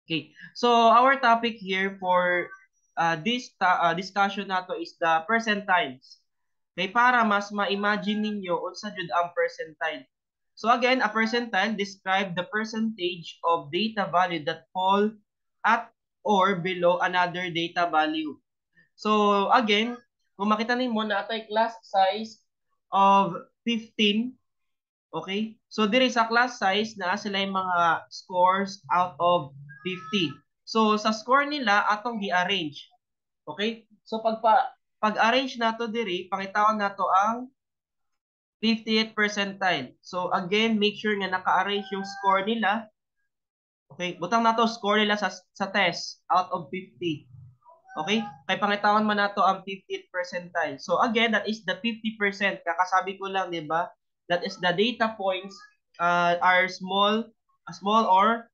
Okay. So our topic here for this discussion nato is the percentiles. Okay, para mas ma-imagine ninyo unsa jud ang percentile. So again, a percentile describe the percentage of data value that fall at or below another data value. So again, kung makita nimo na atay class size of 15. Okay? So diri sa class size na sila yung mga scores out of 50. So sa score nila atong gi-arrange. Okay? So pag-arrange nato diri, pakitaon nato ang 50th percentile. So again, make sure nga naka-arrange yung score nila. Okay? Butang nato score nila sa test out of 50. Okay? Kay pangitawan man nato ang 50th percentile. So again, that is the 50%. Kakasabi ko lang, 'di ba? That is the data points are small or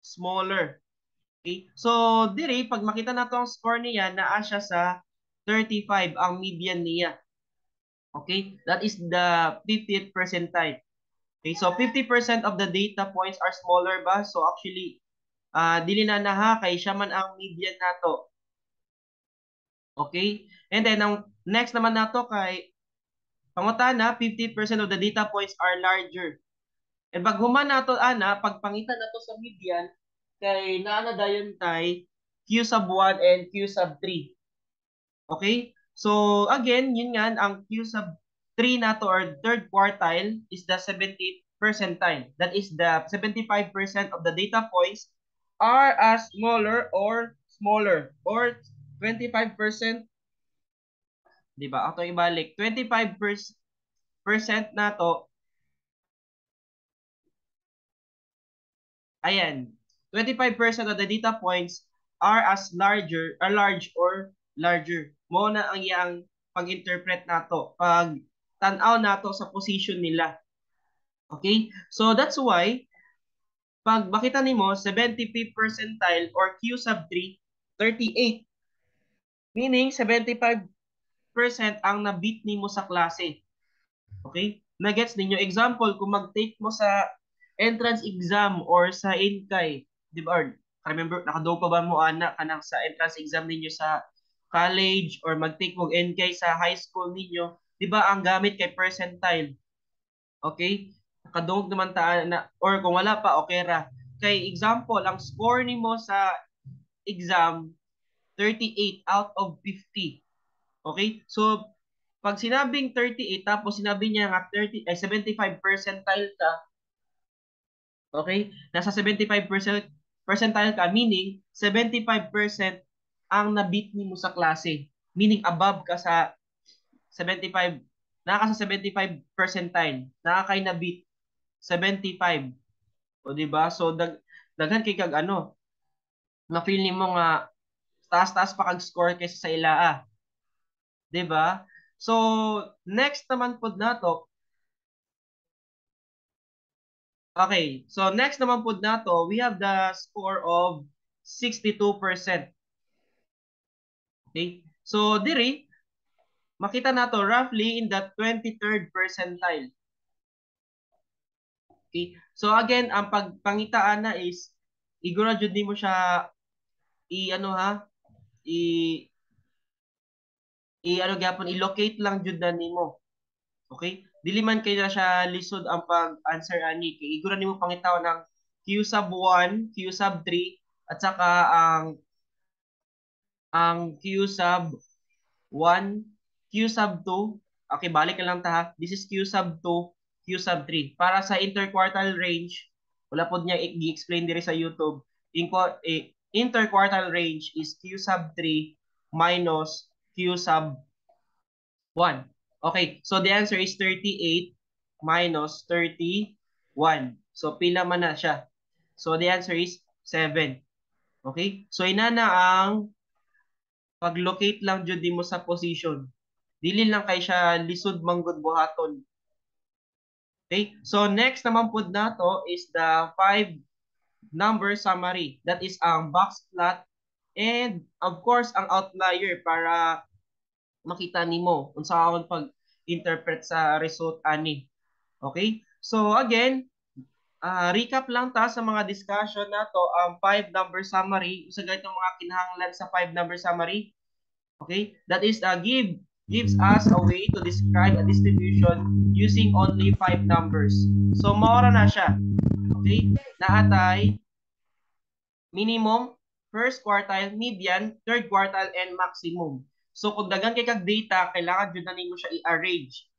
smaller. Okay? So diri pag makita nato ang score niya, naa siya sa 35 ang median niya. Okay? That is the 50th percentile. Okay? So 50% of the data points are smaller ba? So actually dili na ha kay siya man ang median nato. Okay? And then, ang next naman nato kay pangutana, 50% of the data points are larger. And pag human nato ana, pagpangita nato sa median, kay naana dayon tay Q sub 1 and Q sub 3. Okay? So, again, yun nga, ang Q sub 3 nato or third quartile is the 70th percentile. That is the 75% of the data points are as smaller or 25%. Di ba? Ato ibalik. 25% na to. Ayan. 25% of the data points are as large or larger. Mo na ang iyang pag-interpret nato. Pag tanaw nato sa position nila. Okay? So that's why pag makita nimo 75th percentile or Q sub 3, 38. Meaning 75% ang na-beat nimo sa klase. Okay? Na-gets ninyo? Example, kung mag-take mo sa entrance exam or sa INCAI, di ba? Or, remember, nakadaw pa ba mo anak kanang sa entrance exam ninyo sa college or mag-take mo NCAI sa high school ninyo, di ba ang gamit kay percentile? Okay? Nakadungog naman ta na, or kung wala pa, okay ra. Kay example, ang score nimo sa exam, 38 out of 50. Okay? So, pag sinabing 38 tapos sinabi niya nga 75 percentile ka, okay? Nasa 75% percentile ka, meaning 75% ang na-beat mo sa klase. Meaning above ka sa 75, naka sa 75 percentile, naka kay na-beat 75. O di ba? So daghan kay kag ano, na feel nimo nga taas-taas pa kag score kaysa sa ilaa. 'Di ba? So next naman pod nato. Okay, so next naman po nato, we have the score of 62%. Okay, so diri, makita nato roughly in the 23rd percentile. Okay, so again, ang pagpangitaan na is, igura jud nimo siya, i-ano ha, i-ano gyapon, i-locate lang jud na nimo. Okay, dili man kay na siya lisod ang pag-answer ani, kay igura nimo pangitawan ng Q sub 1, Q sub 3, at saka ang Q sub 1, Q sub 2. Okay, balik ka lang ta ha. This is Q sub 2, Q sub 3. Para sa interquartile range, wala po niya i-explain diri sa YouTube. Interquartile range is Q sub 3 minus Q sub 1. Okay, so the answer is 38 minus 31. So pila man na siya. So the answer is 7. Okay? So inana ang pag-locate lang jud mo sa position. Dili lang kay siya lisod manggod buhaton. Okay? So next naman pud nato is the 5 number summary. That is ang box plot and of course ang outlier para makita nimo unsa ang pag-interpret sa result ani. Okay? So again, Recap lang ta sa mga discussion na to ang 5 number summary. Usa gayud ang mga kinahanglan sa 5 number summary. Okay? That is gives us a way to describe a distribution using only 5 numbers. So mao na siya. Okay? Naatay minimum, first quartile, median, third quartile, and maximum. So kung dagan kay kag data, kailangan jud na nimo siya i-arrange,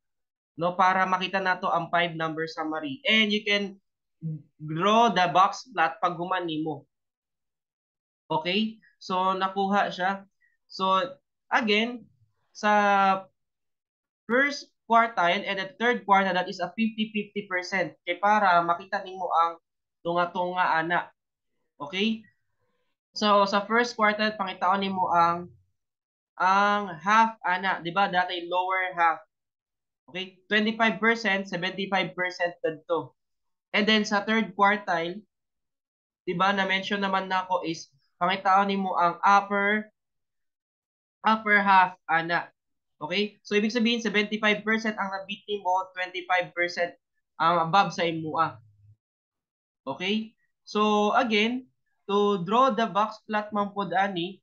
no, para makita nato ang 5 number summary. And you can draw the box plot pag human nimo. Okay? So nakuha siya. So again, sa first quartile and the third quartile, that is a 50-50%. Kay para makita nimo ang tunga-tunga ana. Okay? So sa first quartile pangitaon nimo ang half ana, 'di ba? Dati lower half. Okay? 25%, 75% dadto. And then sa third quartile, 'di ba, na mention naman nako is pangitaon nimo ang upper half ana. Okay? So ibig sabihin 75% ang nabit nimo, 25% ang above sa imua. Okay? So again, to draw the box plot man pod ani,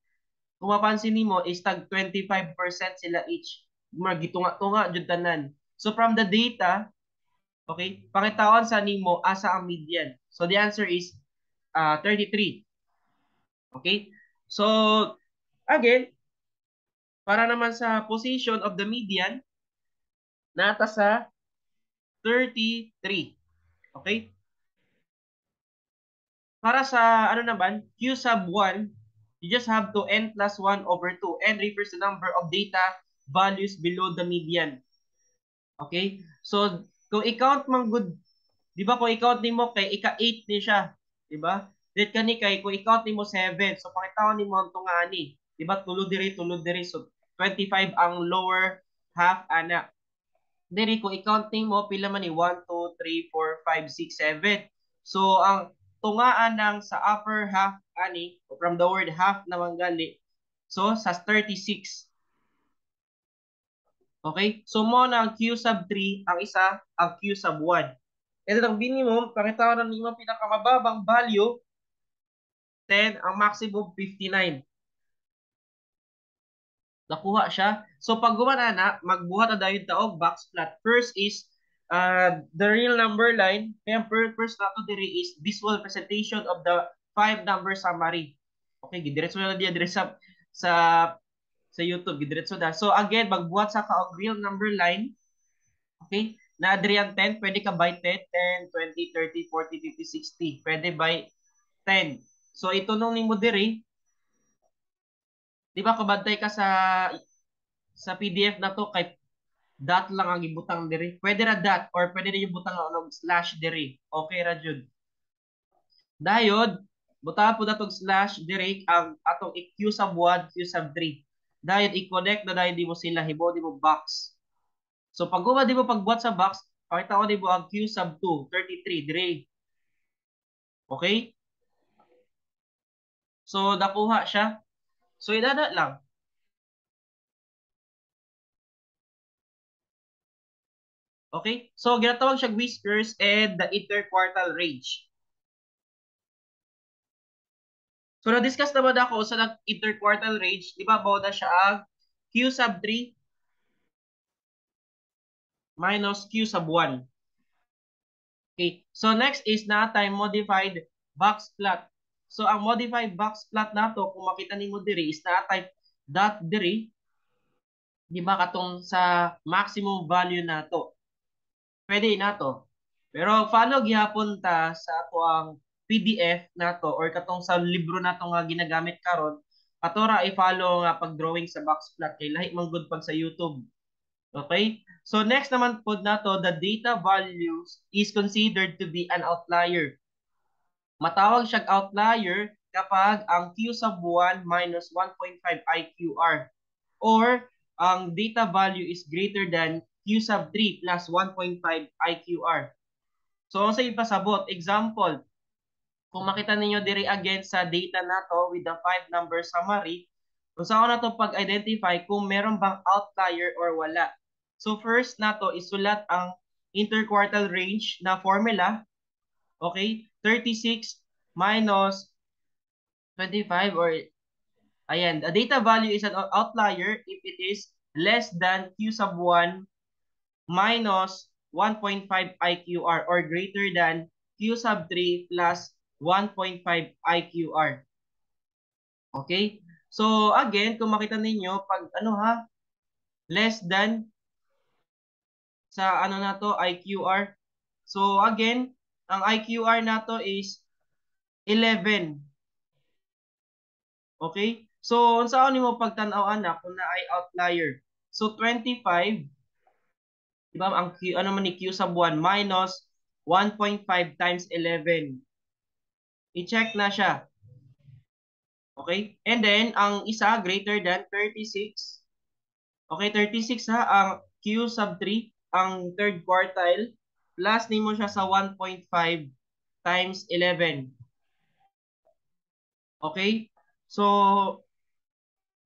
kung mapansin nimo is tag 25% sila each. Gitunga-tunga jud tanan. So from the data, okay, pakitaon sa nimo asa ang median. So the answer is 33. Okay? So again, para naman sa position of the median, nata sa 33. Okay? Para sa ano naman, Q sub 1, you just have to n plus 1 over 2. N refers to number of data values below the median. Okay? So, kung i-count man good, di ba, kung i-count nimo kay ika-8 ni siya, di ba? Dit kani kay kung i-count nimo 7, so pakitaon nimo ang tungani, di ba? Tulod diri. So 25 ang lower half ana. Diri kung i-count nimo pila man ni 1 2 3 4 5 6 7. So ang tungaan ng sa upper half ani, from the word half na manggali. So sa 36. Okay? So mo na ang Q sub 3, ang isa ang Q sub 1. And then ang minimum, pakita ko na nimo pinakamababang value, 10, ang maximum 59. Nakuha siya. So pag gumana na, magbuhat na dayon taog box plot. First is the real number line. Kaya first na to diri is visual presentation of the 5 number summary. Okay, gidiretso na diya dire sa YouTube, gidiretso na. So again, magbuhat sa kaog real number line. Okay? Na Adrian 10, pwede ka by 10, 10, 20, 30, 40, 50, 60. Pwede by 10. So ito nung nimo diri, di ba kabantay ka sa PDF na to kay dot lang ang ibutang diri. Pwede ra dot or pwede rin yung butang ng slash diri. Okay ra jud. Dayod, butang po datog slash diri ang atong Q sub 1, Q sub 3. Dayod i-connect na dayod di mo sila, hibo di mo box. So pag di mo pagbuhat sa box, pakita ko di mo ang Q sub 2, 33 diri. Okay? So nakuha siya. So idada lang. Okay? So ginatawag siya whiskers and the interquartile range. So na-discuss naman ako sa interquartile range, di ba, bawda siya ang Q sub 3 minus Q sub 1. Okay. So next is natay modified box plot. So ang modified box plot nato, kung makita nimo diri is natay dot diri, di ba, katong sa maximum value nato. Pwede nato. Pero follow gihapon ta sa ato ang PDF nato or katong sa libro nato nga ginagamit karon, patora i-follow nga pag-drawing sa box plot kay lahi man gud pag sa YouTube. Okay? So next naman po nato, the data values is considered to be an outlier. Matawag siyang outlier kapag ang Q sub 1 minus 1.5 IQR or ang data value is greater than Q sub 3 plus 1.5 IQR. So sa ipasabot, example, kung makita ninyo diri again sa data nato with the 5 number summary, kung saan na to pag-identify kung meron bang outlier or wala. So first nato isulat ang interquartile range na formula. Okay? 36 minus 25 or ayan, the data value is an outlier if it is less than Q sub 1 minus 1.5 IQR or greater than Q sub 3 plus 1.5 IQR. Okay? So again, kung makita ninyo, pag ano ha, less than sa ano na to, IQR. So again, ang IQR na to is 11. Okay? So, unsa ni mo pagtan-aw anak kung na ay outlier? So, 25, di ba, ang Q, ano man ni Q sub 1 minus 1.5 times 11. I-check na siya. Okay? And then, ang isa greater than 36. Okay, 36 ha, ang Q sub 3, ang third quartile, plus nimo siya sa 1.5 times 11. Okay? So,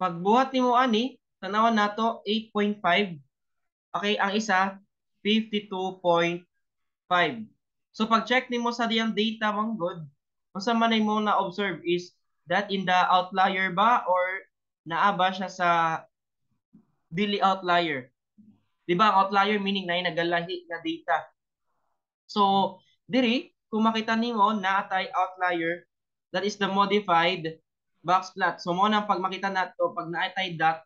pagbuhat nimo ani, tanawan nato 8.5. Okay, ang isa 52.5. So pag-check nimo sa diyang data manggod, unsa man mo na observe is that in the outlier ba or naa ba siya sa dili outlier? Di ba ang outlier meaning na nagalahi nga data. So diri kung makita nimo na tay outlier, that is the modified box plot. So mo nang pag makita nato pag naa tay dot,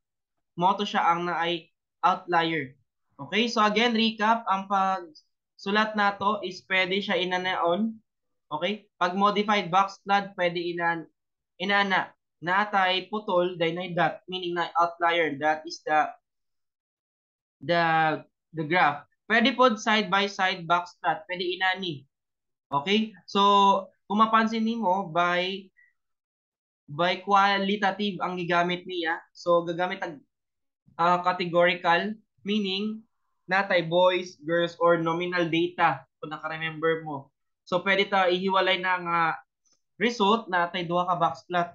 mo to siya ang naay outlier. Okay, so again recap, ang pagsulat nato is pwede siya inanaon. Okay? Pag modified box plot, pwede inana natay putol dahil dot meaning na outlier, that is the the graph. Pwede pod side by side box plot, pwede inani. Okay? So kung mapansin nimo by qualitative ang gigamit niya. So gagamit ang categorical, meaning natay boys, girls, or nominal data kung naka-remember mo. So pwede ta ihiwalay ng result natay duha ka box plot.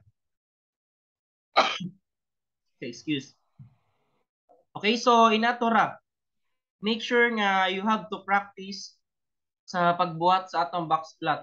Okay, excuse. Okay, so inatura. Make sure nga you have to practice sa pagbuhat sa atong box plot.